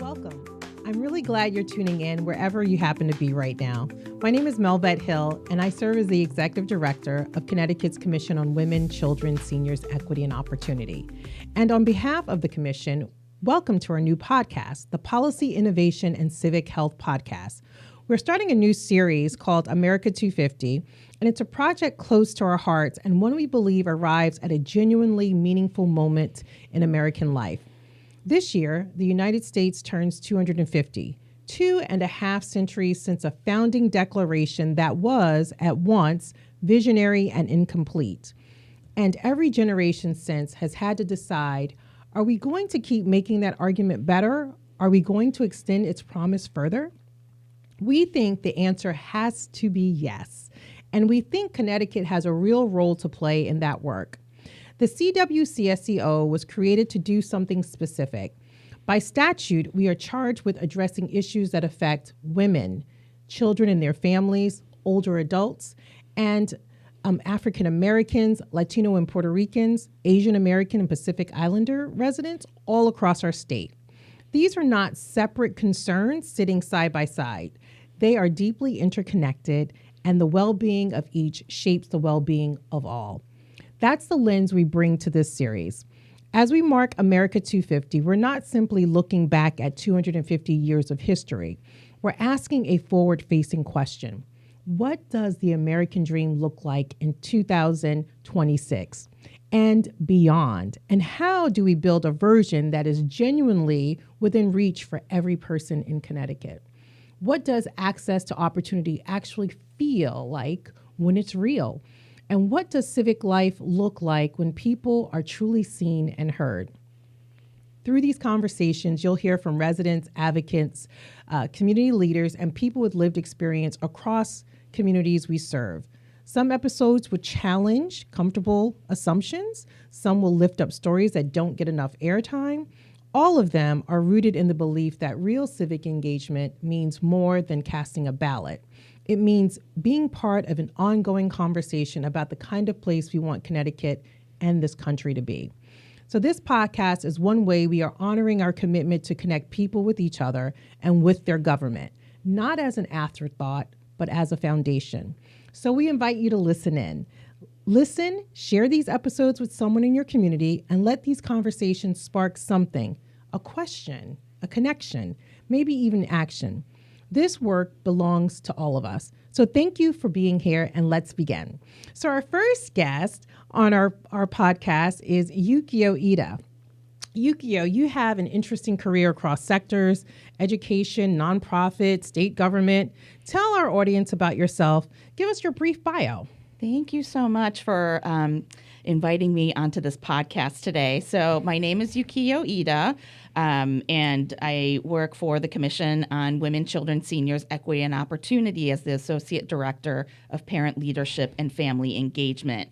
Welcome. I'm really glad you're tuning in wherever you happen to be right now. My name is Melvet Hill, and I serve as the Executive Director of Connecticut's Commission on Women, Children, Seniors, Equity, and Opportunity. And on behalf of the Commission, welcome to our new podcast, the Policy, Innovation, and Civic Health Podcast. We're starting a new series called America 250, and it's a project close to our hearts and one we believe arrives at a genuinely meaningful moment in American life. This year, the United States turns 250, 2.5 centuries since a founding declaration that was, at once, visionary and incomplete. And every generation since has had to decide, are we going to keep making that argument better? Are we going to extend its promise further? We think the answer has to be yes. And we think Connecticut has a real role to play in that work. The CWCSCO was created to do something specific. By statute, we are charged with addressing issues that affect women, children and their families, older adults, and African Americans, Latino and Puerto Ricans, Asian American and Pacific Islander residents all across our state. These are not separate concerns sitting side by side. They are deeply interconnected, and the well-being of each shapes the well-being of all. That's the lens we bring to this series. As we mark America 250, we're not simply looking back at 250 years of history. We're asking a forward-facing question. What does the American dream look like in 2026 and beyond? And how do we build a version that is genuinely within reach for every person in Connecticut? What does access to opportunity actually feel like when it's real? And what does civic life look like when people are truly seen and heard? Through these conversations, you'll hear from residents, advocates, community leaders, and people with lived experience across communities we serve. Some episodes will challenge comfortable assumptions. Some will lift up stories that don't get enough airtime. All of them are rooted in the belief that real civic engagement means more than casting a ballot. It means being part of an ongoing conversation about the kind of place we want Connecticut and this country to be. So this podcast is one way we are honoring our commitment to connect people with each other and with their government, not as an afterthought, but as a foundation. So we invite you to listen in. Listen, share these episodes with someone in your community, and let these conversations spark something, a question, a connection, maybe even action. This work belongs to all of us. So thank you for being here, and let's begin. So our first guest on our podcast is Yukio Ida. Yukio, you have an interesting career across sectors, education, nonprofit, state government. Tell our audience about yourself. Give us your brief bio. Thank you so much for inviting me onto this podcast today. So my name is Yukio Ida, and I work for the Commission on Women, Children, Seniors, Equity, and Opportunity as the Associate Director of Parent Leadership and Family Engagement.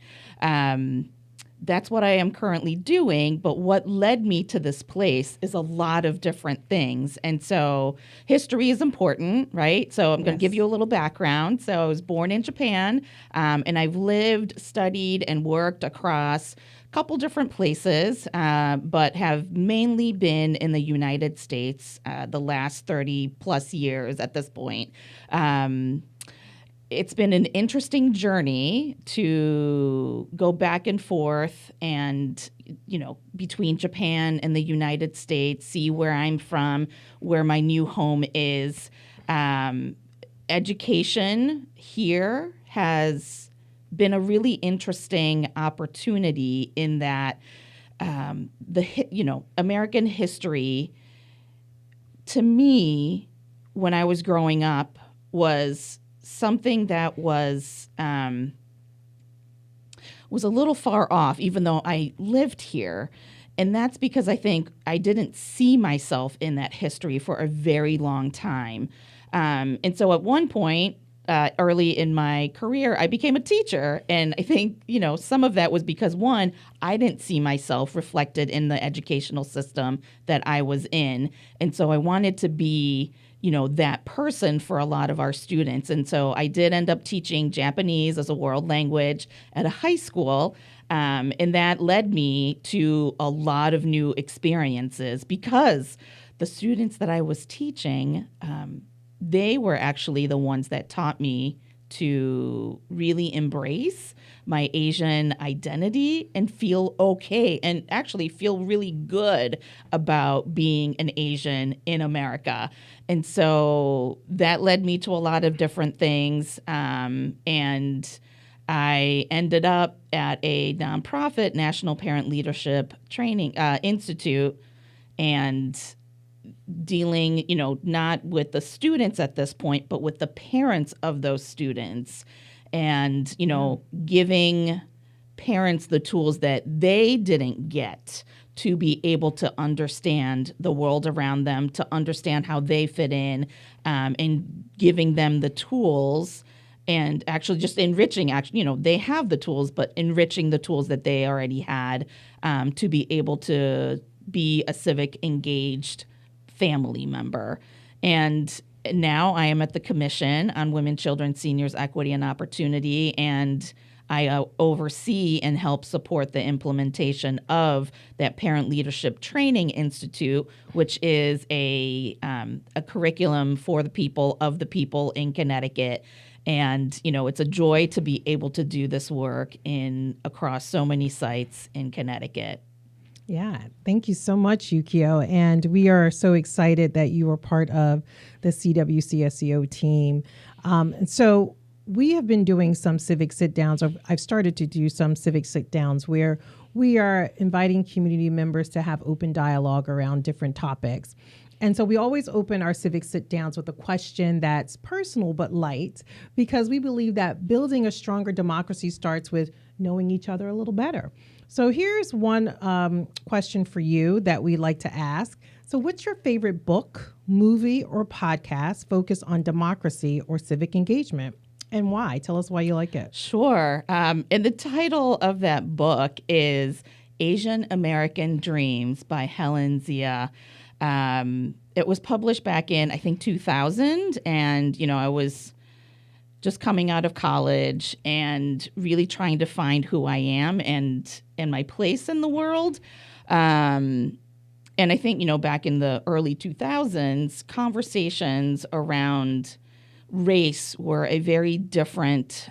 That's what I am currently doing, but what led me to this place is a lot of different things. And so history is important, right? So I'm going to give you a little background. So I was born in Japan, and I've lived, studied, and worked across a couple different places, but have mainly been in the United States the last 30 plus years at this point. It's been an interesting journey to go back and forth and, between Japan and the United States, see where I'm from, where my new home is. Education here has been a really interesting opportunity in that, American history, to me, when I was growing up, was something that was a little far off, even though I lived here. And that's because I think I didn't see myself in that history for a very long time. And so at one point, early in my career, I became a teacher. And I think, some of that was because, one, I didn't see myself reflected in the educational system that I was in. And so I wanted to be that person for a lot of our students. And so I did end up teaching Japanese as a world language at a high school. And that led me to a lot of new experiences because the students that I was teaching, they were actually the ones that taught me to really embrace my Asian identity and feel okay and actually feel really good about being an Asian in America. And so that led me to a lot of different things. And I ended up at a nonprofit National Parent Leadership Training Institute, and dealing, not with the students at this point, but with the parents of those students, and, giving parents the tools that they didn't get to be able to understand the world around them, to understand how they fit in, and giving them the tools and actually just enriching, they have the tools, but enriching the tools that they already had, to be able to be a civic engaged family member. And now I am at the Commission on Women, Children, Seniors, Equity, and Opportunity, and I oversee and help support the implementation of that Parent Leadership Training Institute, which is a curriculum for the people of the people in Connecticut. And, it's a joy to be able to do this work across so many sites in Connecticut. Yeah, thank you so much, Yukio. And we are so excited that you are part of the CWCSEO team. And so we have been doing some civic sit-downs. I've started to do some civic sit-downs where we are inviting community members to have open dialogue around different topics. And so we always open our civic sit-downs with a question that's personal but light, because we believe that building a stronger democracy starts with knowing each other a little better. So here's one question for you that we like to ask. So what's your favorite book, movie, or podcast focused on democracy or civic engagement? And why? Tell us why you like it. Sure. And the title of that book is Asian American Dreams by Helen Zia. It was published back in, I think, 2000. And, I was just coming out of college and really trying to find who I am and my place in the world. And I think, back in the early 2000s, conversations around race were a very different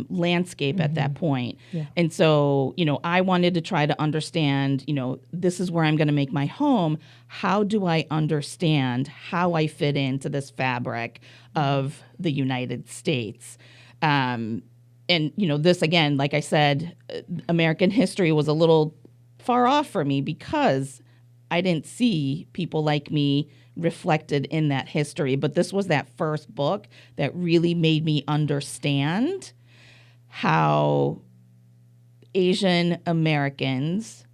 landscape at that point. Yeah. And so, I wanted to try to understand, this is where I'm going to make my home. How do I understand how I fit into this fabric of the United States? And, this, again, like I said, American history was a little far off for me because I didn't see people like me reflected in that history. But this was that first book that really made me understand how Asian Americans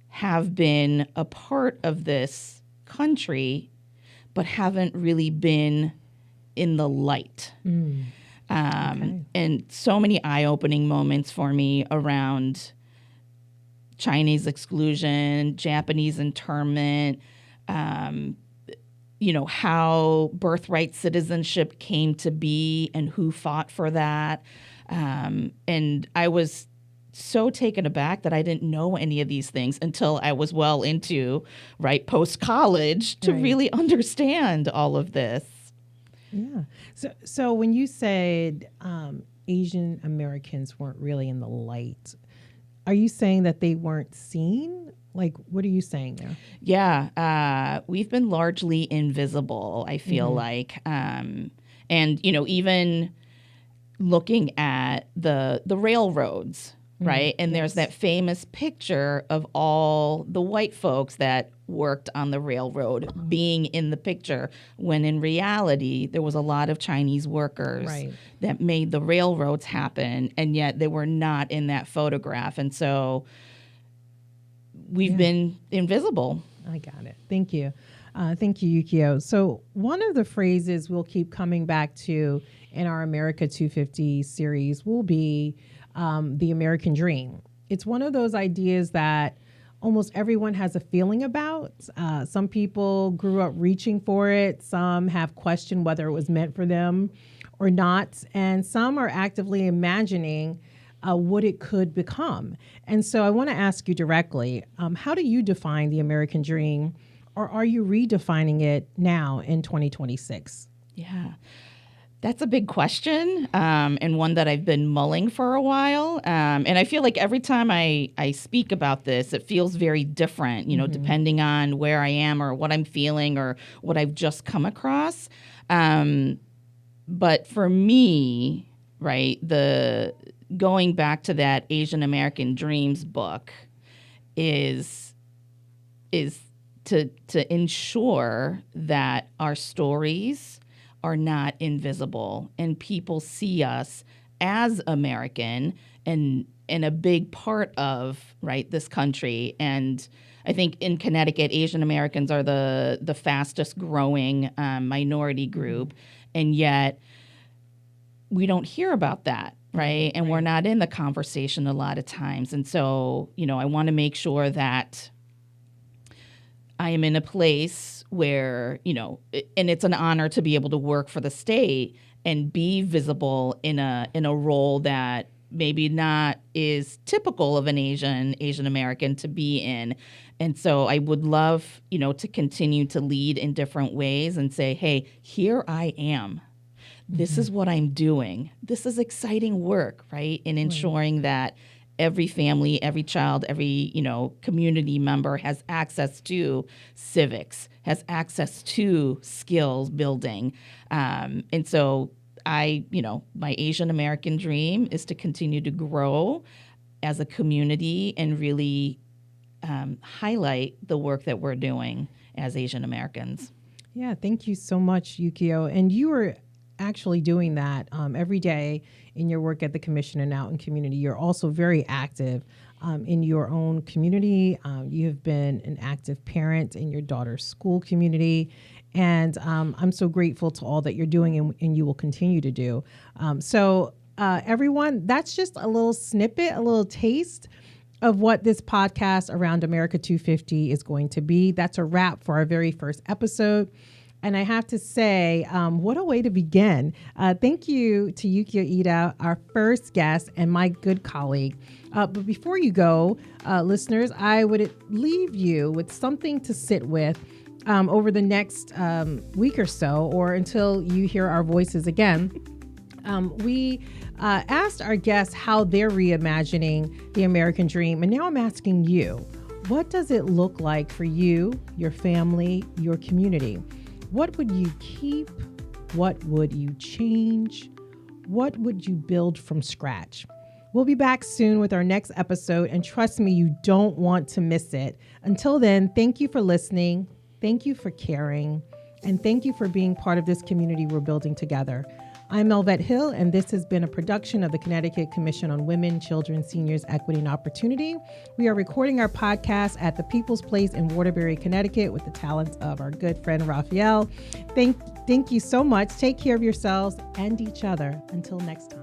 have been a part of this country, but haven't really been in the light. Okay. And so many eye-opening moments for me around Chinese exclusion, Japanese internment, how birthright citizenship came to be and who fought for that. And I was so taken aback that I didn't know any of these things until I was well into, post-college to really understand all of this. Yeah. So when you said Asian Americans weren't really in the light, are you saying that they weren't seen? Like, what are you saying there? Yeah, we've been largely invisible, I feel like. And, even looking at the railroads, right? And there's that famous picture of all the white folks that worked on the railroad being in the picture, when in reality, there was a lot of Chinese workers that made the railroads happen, and yet they were not in that photograph. And so we've been invisible. I got it. Thank you. Thank you, Yukio. So one of the phrases we'll keep coming back to in our America 250 series will be the American dream. It's one of those ideas that almost everyone has a feeling about. Some people grew up reaching for it. Some have questioned whether it was meant for them or not. And some are actively imagining what it could become. And so I want to ask you directly, how do you define the American dream, or are you redefining it now in 2026? Yeah. That's a big question, and one that I've been mulling for a while. And I feel like every time I speak about this, it feels very different, depending on where I am or what I'm feeling or what I've just come across. But for me, right, the going back to that Asian American Dreams book is to ensure that our stories are not invisible and people see us as American and a big part of, right, this country. And I think in Connecticut, Asian Americans are the fastest growing minority group, and yet we don't hear about that, right? And we're not in the conversation a lot of times. And so, I want to make sure that I am in a place where, and it's an honor to be able to work for the state and be visible in a role that maybe not is typical of an Asian American to be in. And so I would love, to continue to lead in different ways and say, hey, here I am. This is what I'm doing. This is exciting work, right? In ensuring that every family, every child, every, community member has access to civics, has access to skills building. And so my Asian American dream is to continue to grow as a community and really highlight the work that we're doing as Asian Americans. Yeah, thank you so much, Yukio. And you are actually doing that every day in your work at the commission and out in community. You're also very active in your own community. You have been an active parent in your daughter's school community. And I'm so grateful to all that you're doing and you will continue to do. So everyone, that's just a little snippet, a little taste of what this podcast around America 250 is going to be. That's a wrap for our very first episode. And I have to say, what a way to begin. Thank you to Yukio Ida, our first guest and my good colleague. But before you go, listeners, I would leave you with something to sit with over the next week or so, or until you hear our voices again. We asked our guests how they're reimagining the American dream. And now I'm asking you, what does it look like for you, your family, your community? What would you keep? What would you change? What would you build from scratch? We'll be back soon with our next episode, and trust me, you don't want to miss it. Until then, thank you for listening. Thank you for caring. And thank you for being part of this community we're building together. I'm Melvette Hill, and this has been a production of the Connecticut Commission on Women, Children, Seniors, Equity, and Opportunity. We are recording our podcast at the People's Place in Waterbury, Connecticut, with the talents of our good friend Raphael. Thank you so much. Take care of yourselves and each other. Until next time.